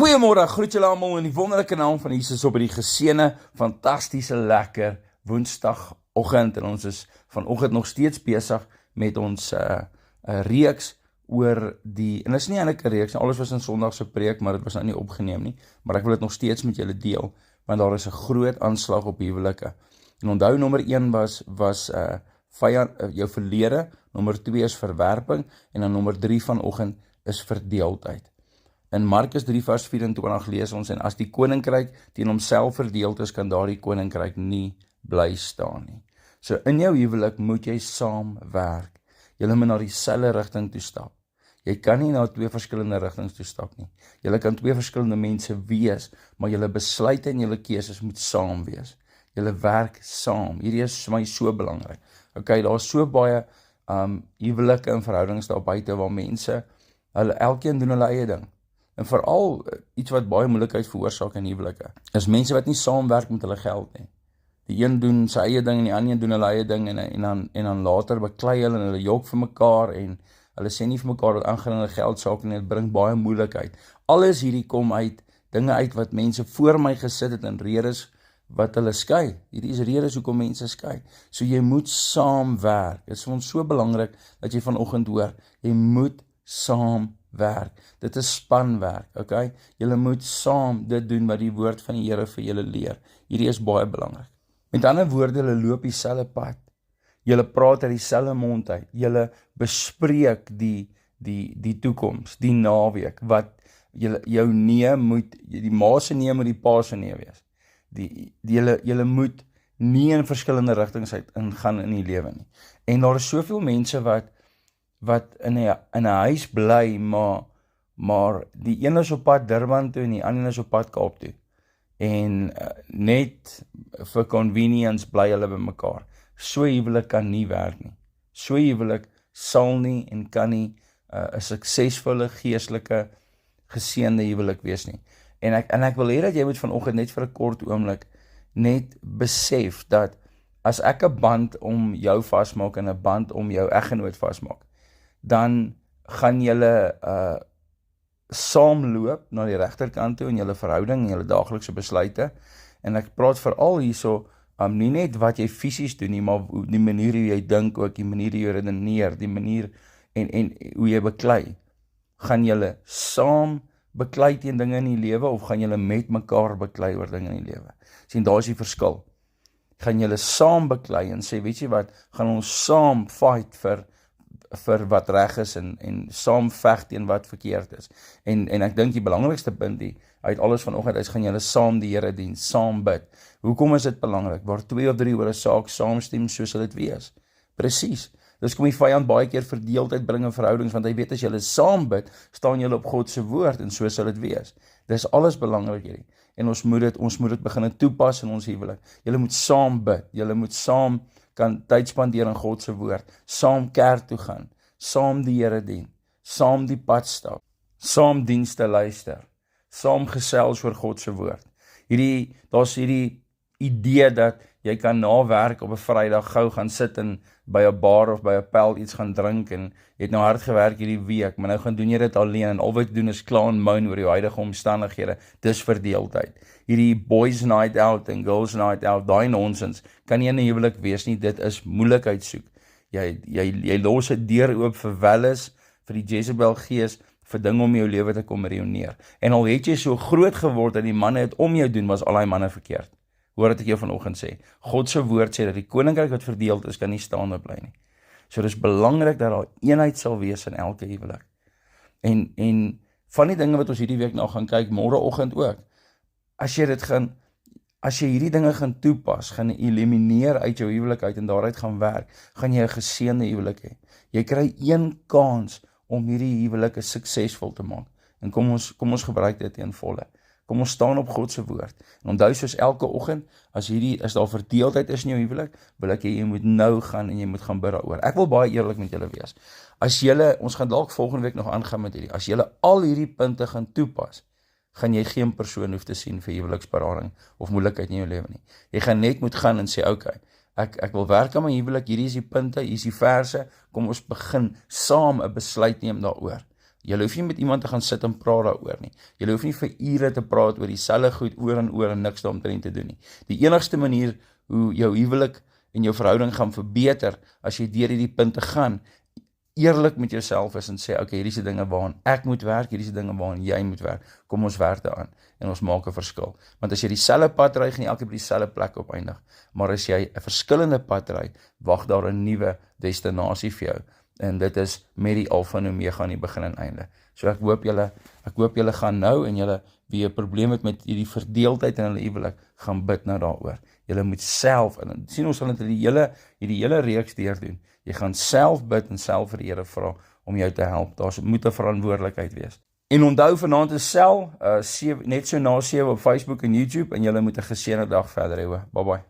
Goeiemôre, groet julle almal in die wonderlike naam van Jesus op die geseënde, fantastiese, lekker Woensdagoggend. En ons is vanoggend nog steeds besig met ons reeks oor die, en dit is nie eintlik 'n reeks nie, alles was in Sondag se preek, maar dit was nou nie opgeneem nie, maar ek wil dit nog steeds met julle deel, want daar is 'n groot aanslag op huwelike. En onthou, nommer 1 was vyand, jou verlede, nommer 2 is verwerping, en dan nommer 3 vanoggend is verdeeldheid. In Markus 3 vers 24 lees ons, en as die koninkryk teen homself verdeeld is, kan daardie koninkryk nie bly staan nie. So in jou huwelik moet jy saamwerk. Julle moet na dieselfde rigting toe stap. Jy kan nie na 2 verskillende rigtings toe stap nie. Julle kan 2 verskillende mense wees, maar julle besluite en julle keuses moet saam wees. Julle werk saam. Hierdie is vir my so belangrik. Okay, daar is so baie huwelike en verhoudings daar buite waar mense, elkeen doen hulle eie ding. En veral iets wat baie moeilikheid veroorsaak in huwelike, is mense wat nie saamwerk met hulle geld nie. Die een doen sy eie ding en die ander een doen hulle eie ding en dan later beklei hulle en hulle jok vir mekaar en hulle sê nie vir mekaar wat aangaan in hulle geldsaak en dit bring baie moeilikheid. Alles hierdie kom uit dinge uit wat mense voor my gesit het en redes wat hulle skei. Hierdie is redes hoekom mense skei. So jy moet saamwerk. Dit is vir ons so belangrik dat jy vanoggend hoor, jy moet saamwerk. Dit is spanwerk, okay? Julle moet saam dit doen wat die woord van die Here vir julle leer. Hierdie is baie belangrik. Met ander woorde, julle loop dieselfde pad. Julle praat uit dieselfde mond uit. Julle bespreek die toekoms, die naweek, wat jou nee moet, die ma se nee moet die pa se nee wees. Julle moet nie in verskillende rigtings uit ingaan in die lewe nie. En daar is soveel mense wat in 'n huis bly, maar die een is op pad Durban toe en die ander is op pad Kaap toe. En net vir convenience bly hulle by mekaar. So huwelik kan nie werk nie. So huwelik sal nie en kan nie 'n suksesvolle, geestelike, geseënde huwelik wees nie. En ek wil hê dat jy moet vanoggend net vir 'n kort oomblik net besef dat as ek 'n band om jou vasmaak en 'n band om jou eggenoot vasmaak, dan gaan julle saamloop na die regterkant toe in julle verhouding en julle daaglikse besluite. En ek praat veral hierso nie net wat jy fisies doen nie, maar die manier hoe jy dink ook, die manier hoe jy redeneer, die manier en hoe jy beklei. Gaan julle saam beklei teen dinge in die lewe of gaan julle met mekaar beklei oor dinge in die lewe? Sien, daar is die verskil. Gaan julle saam beklei en sê, weet jy wat, gaan ons saam fight vir wat reg is en saam veg teen wat verkeerd is. En ek dink die belangrikste punt uit alles vanoggend is, gaan julle saam die Here dien, saam bid. Hoekom is dit belangrik? Waar 2 of 3 oor 'n saak saamstem, so sal dit wees. Presies. Dis kom die vyand baie keer verdeeldheid bring in verhoudings, want hy weet as julle saam bid, staan julle op God se woord en so sal dit wees. Dis alles belangrik hierdie. En ons moet dit begin toepas in ons huwelik. Julle moet saam bid. Julle moet saam kan tyd spandeer in God se woord, saam kerk toe gaan, saam die Here dien, saam die pad stap, saam dienste luister, saam gesels oor God se woord. Daar's hierdie idee dat jy kan na werk op 'n Vrydag gou gaan sit en by 'n bar of by 'n pel iets gaan drink en jy het nou hard gewerk hierdie week, maar nou gaan doen jy dit alleen en al wat jy doen is kla en moan oor jou huidige omstandighede. Dis verdeeldheid. Hierdie boys night out en girls night out, daai nonsens kan nie in 'n huwelik wees nie. Dit is moeilikheid soek. Jy los 'n deur oop vir welles, vir die Jezebel gees, vir dinge om jou lewe te kom reoneer. En al het jy so groot geword en die manne het om jou doen, was al die manne verkeerd. Hoor wat ek jou vanoggend sê. God se woord sê dat die koninkryk wat verdeeld is, kan nie staande bly nie. So dis belangrik dat daar eenheid sal wees in elke huwelik. En van die dinge wat ons hierdie week nou gaan kyk, môreoggend ook. As jy hierdie dinge gaan toepas, gaan elimineer uit jou huwelik uit en daaruit gaan werk, gaan jy 'n geseënde huwelik hê. Jy kry een kans om hierdie huwelike suksesvol te maak. En kom ons gebruik dit ten volle. Kom ons staan op God se woord. En onthou, soos elke oggend, as daar verdeeldheid is in jou huwelik, wil ek hê jy moet nou gaan en jy moet gaan bid daaroor. Ek wil baie eerlik met julle wees. Ons gaan dalk volgende week nog aangaan met hierdie. As julle al hierdie punte gaan toepas, gaan jy geen persoon hoef te sien vir huweliksberading of moeilikheid in jou lewe nie. Jy gaan net moet gaan en sê, okay, ek wil werk aan my huwelik, hierdie is die punte, hier is die verse, kom ons begin saam 'n besluit neem daaroor. Jy hoef nie met iemand te gaan sit en praat daaroor nie. Jy hoef nie vir ure te praat oor dieselfde goed oor en niks daaromtrent te doen nie. Die enigste manier hoe jou huwelik en jou verhouding gaan verbeter, as jy deur hierdie punte gaan, eerlik met jouself is en sê, okay, hierdie is die dinge waaraan ek moet werk, hierdie is die dinge waaraan jy moet werk, kom ons werk daaraan, en ons maak 'n verskil. Want as jy dieselfde pad ry, gaan jy elke by dieselfde plek opeindig, maar as jy 'n verskillende pad ry, wag daar 'n nuwe destinasie vir jou, en dit is met die Alfa en Omega aan die begin en einde. So ek hoop julle gaan nou, en julle wie 'n probleem het met hierdie verdeeldheid in hulle huwelik, gaan bid nou daaroor. Julle moet self, en sien ons sal dit hierdie hele reeks deurdoen. Jy gaan self bid en self vir die Here vra om jou te help. Daar moet 'n verantwoordelikheid wees. En onthou vanaand is net so na 7 op Facebook en YouTube, en julle moet 'n geseënde dag verder hê. Bye bye.